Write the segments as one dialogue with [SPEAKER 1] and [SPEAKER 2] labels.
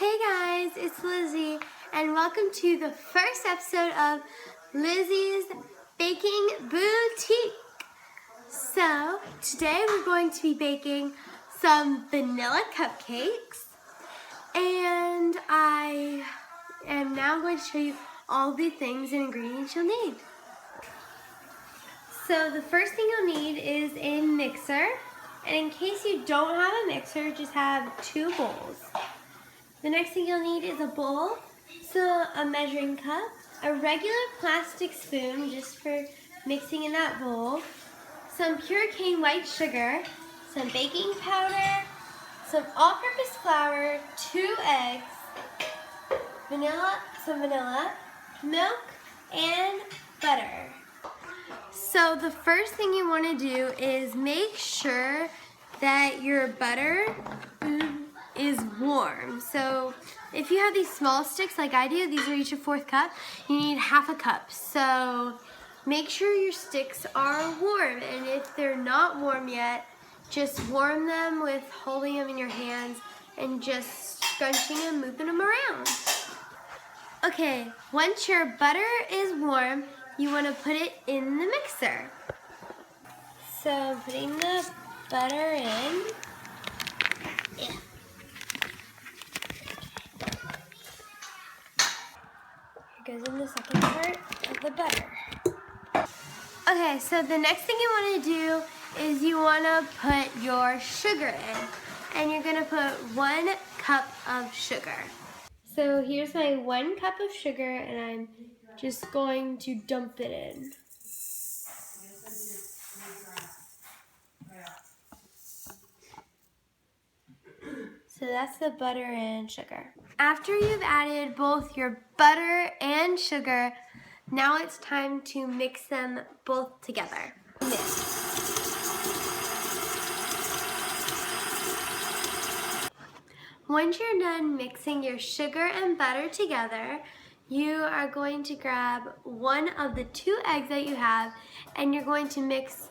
[SPEAKER 1] Hey guys, it's Lizzy, and welcome to the first episode of Lizzy's Baking Boutique. So, today we're going to be baking some vanilla cupcakes, and I am now going to show you all the things and ingredients you'll need. So, the first thing you'll need is a mixer, and in case you don't have a mixer, just have 2 bowls. The next thing you'll need is a bowl, so a measuring cup, a regular plastic spoon just for mixing in that bowl, some pure cane white sugar, some baking powder, some all-purpose flour, 2 eggs, some vanilla, milk, and butter. So the first thing you want to do is make sure that your butter is warm. So if you have these small sticks like I do, these are each a 1/4 cup, you need 1/2 cup. So make sure your sticks are warm, and if they're not warm yet, just warm them with holding them in your hands and just scrunching and moving them around. Okay, once your butter is warm, you want to put it in the mixer. So putting the butter in. Goes in the second part of the butter. Okay, so the next thing you want to do is you want to put your sugar in, and you're going to put 1 cup of sugar. So here's my 1 cup of sugar, and I'm just going to dump it in. So that's the butter and sugar. After you've added both your butter and sugar, now it's time to mix them both together. Once you're done mixing your sugar and butter together, you are going to grab 1 of the 2 eggs that you have, and you're going to mix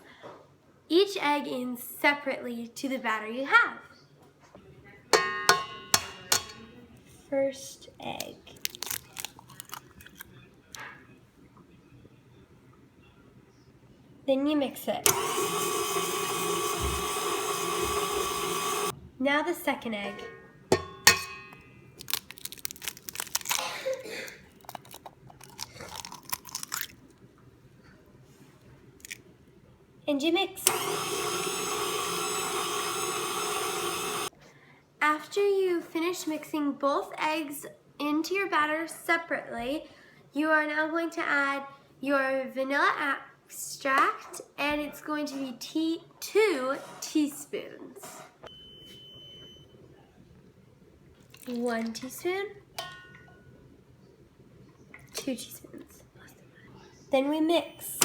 [SPEAKER 1] each egg in separately to the batter you have. First egg. Then you mix it. Now the second egg. And you mix. After you finish mixing both eggs into your batter separately, you are now going to add your vanilla extract, and it's going to be 2 teaspoons. 1 teaspoon, 2 teaspoons. Then we mix.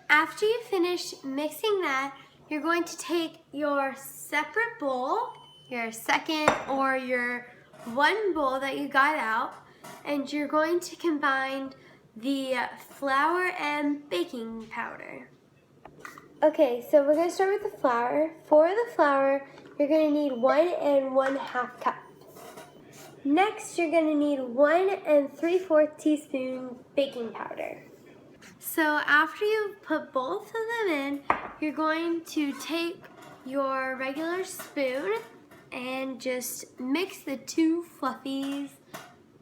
[SPEAKER 1] After you finish mixing that, you're going to take your separate bowl, your second or your 1 bowl that you got out, and you're going to combine the flour and baking powder. Okay, so we're going to start with the flour. For the flour, you're going to need 1 1/2 cup. Next, you're going to need 1 3/4 teaspoon baking powder. So after you put both of them in, you're going to take your regular spoon and just mix the 2 fluffies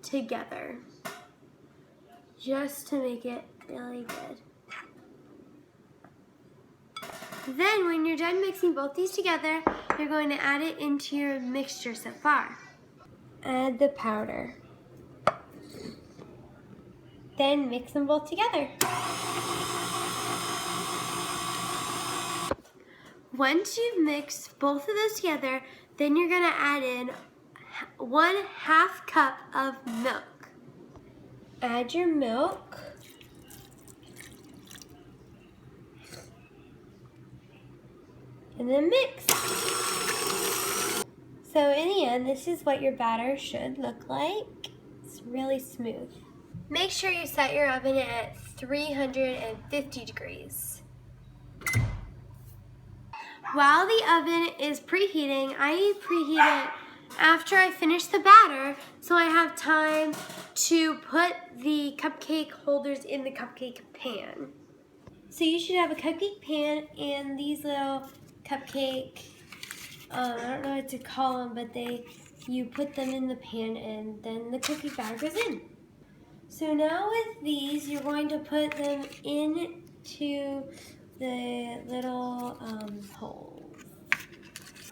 [SPEAKER 1] together, just to make it really good. Then when you're done mixing both these together, you're going to add it into your mixture so far. Add the powder. Then mix them both together. Once you've mixed both of those together, then you're going to add in 1/2 cup of milk. Add your milk. And then mix. So in the end, this is what your batter should look like. It's really smooth. Make sure you set your oven at 350 degrees. while the oven is preheating, I preheat it after I finish the batter, so I have time to put the cupcake holders in the cupcake pan. So you should have a cupcake pan and these little cupcake, I don't know what to call them, but you put them in the pan and then the cookie batter goes in. So now with these, you're going to put them into the little holes.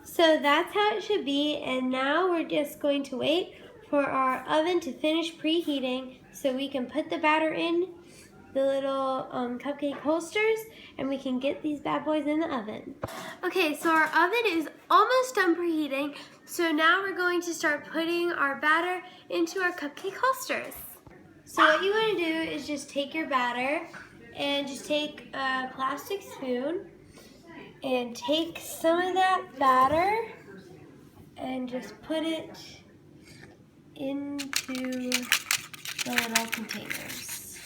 [SPEAKER 1] So that's how it should be, and now we're just going to wait for our oven to finish preheating so we can put the batter in the little cupcake holsters and we can get these bad boys in the oven. Okay, so our oven is almost done preheating, so now we're going to start putting our batter into our cupcake holsters. So what you want to do is just take your batter and just take a plastic spoon and take some of that batter and just put it into the little containers.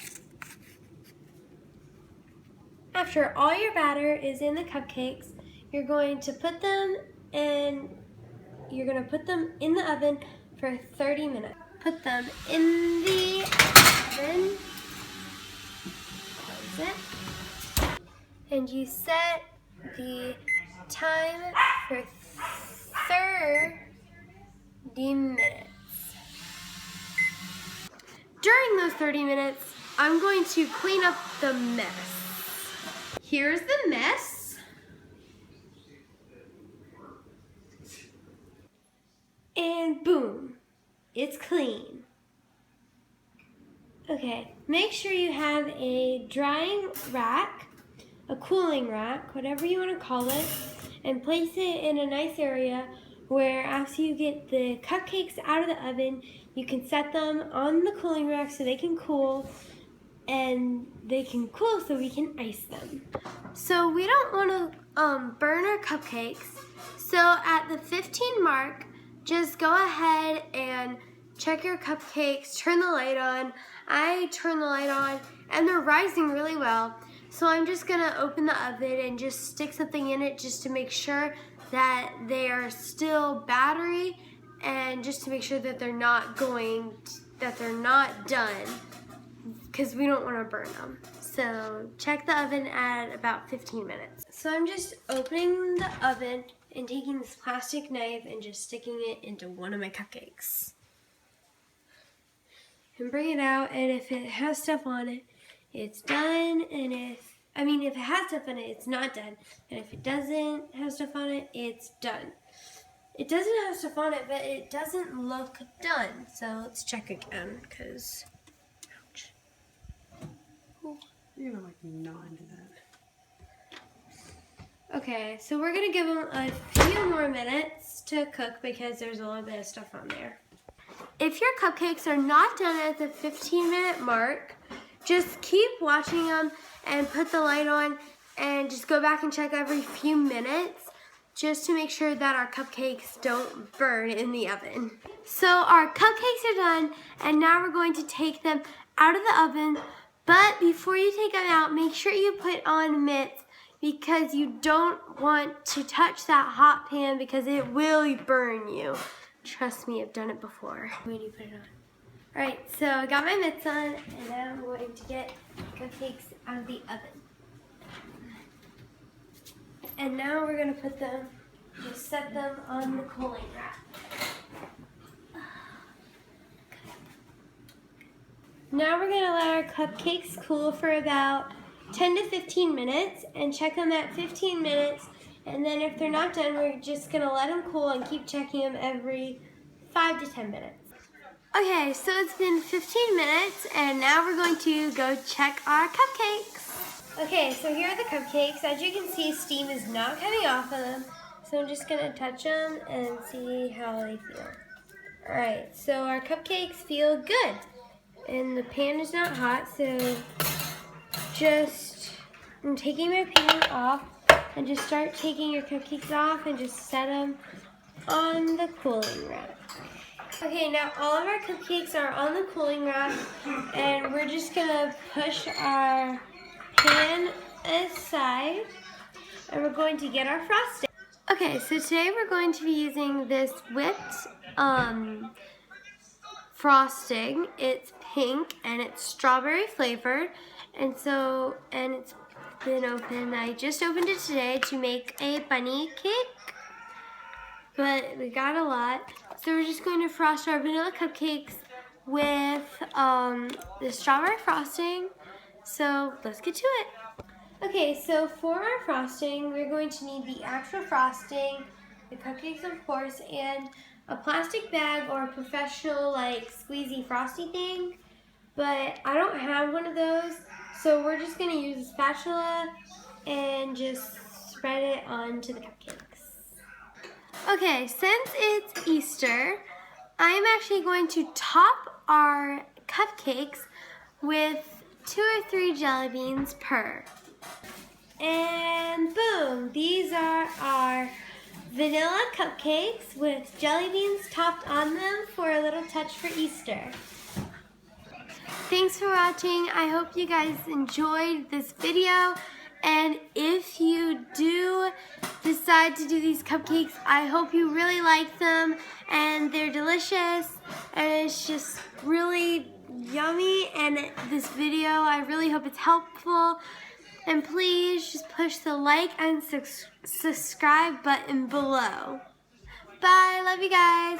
[SPEAKER 1] After all your batter is in the cupcakes, you're going to put them in the oven for 30 minutes. Put them in the oven, close it, and you set the time for 30 minutes. During those 30 minutes, I'm going to clean up the mess. Here's the mess. And boom, it's clean. Okay, make sure you have a drying rack, a cooling rack, whatever you want to call it, and place it in a nice area where after you get the cupcakes out of the oven, you can set them on the cooling rack so they can cool, and they can cool so we can ice them. So we don't want to burn our cupcakes, so at the 15 mark, just go ahead and check your cupcakes, turn the light on. I turn the light on and they're rising really well. So I'm just gonna open the oven and just stick something in it just to make sure that they are still battery and just to make sure that they're not done, because we don't want to burn them. So check the oven at about 15 minutes. So I'm just opening the oven and taking this plastic knife and just sticking it into one of my cupcakes. And bring it out, and if it has stuff on it, it's done, and if it has stuff on it, it's not done. And if it doesn't have stuff on it, it's done. It doesn't have stuff on it, but it doesn't look done. So let's check again, because, ouch.
[SPEAKER 2] You're gonna like gnaw into that.
[SPEAKER 1] Okay, so we're gonna give them a few more minutes to cook because there's a little bit of stuff on there. If your cupcakes are not done at the 15-minute mark, just keep watching them and put the light on and just go back and check every few minutes just to make sure that our cupcakes don't burn in the oven. So our cupcakes are done, and now we're going to take them out of the oven, but before you take them out, make sure you put on mitts because you don't want to touch that hot pan because it will burn you. Trust me, I've done it before. When you put it on. Alright, so I got my mitts on, and now I'm going to get cupcakes out of the oven. And now we're going to just set them on the cooling rack. Now we're going to let our cupcakes cool for about 10 to 15 minutes and check them at 15 minutes. And then if they're not done, we're just going to let them cool and keep checking them every 5 to 10 minutes. Okay, so it's been 15 minutes, and now we're going to go check our cupcakes. Okay, so here are the cupcakes. As you can see, steam is not coming off of them. So I'm just going to touch them and see how they feel. Alright, so our cupcakes feel good. And the pan is not hot, so I'm taking my pan off. And just start taking your cupcakes off and just set them on the cooling rack. Okay, now all of our cupcakes are on the cooling rack, and we're just gonna push our pan aside and we're going to get our frosting. Okay, so today we're going to be using this whipped frosting. It's pink and it's strawberry flavored, and it's been opened. I just opened it today to make a bunny cake, but we got a lot. So we're just going to frost our vanilla cupcakes with the strawberry frosting. So let's get to it. Okay, so for our frosting, we're going to need the actual frosting, the cupcakes of course, and a plastic bag or a professional like squeezy frosty thing. But I don't have one of those, so we're just going to use a spatula and just spread it onto the cupcakes. Okay, since it's Easter, I'm actually going to top our cupcakes with 2 or 3 jelly beans per. And boom, these are our vanilla cupcakes with jelly beans topped on them for a little touch for Easter. Thanks for watching. I hope you guys enjoyed this video. And if you do decide to do these cupcakes, I hope you really like them and they're delicious and it's just really yummy. And this video, I really hope it's helpful. And please just push the like and subscribe button below. Bye, love you guys.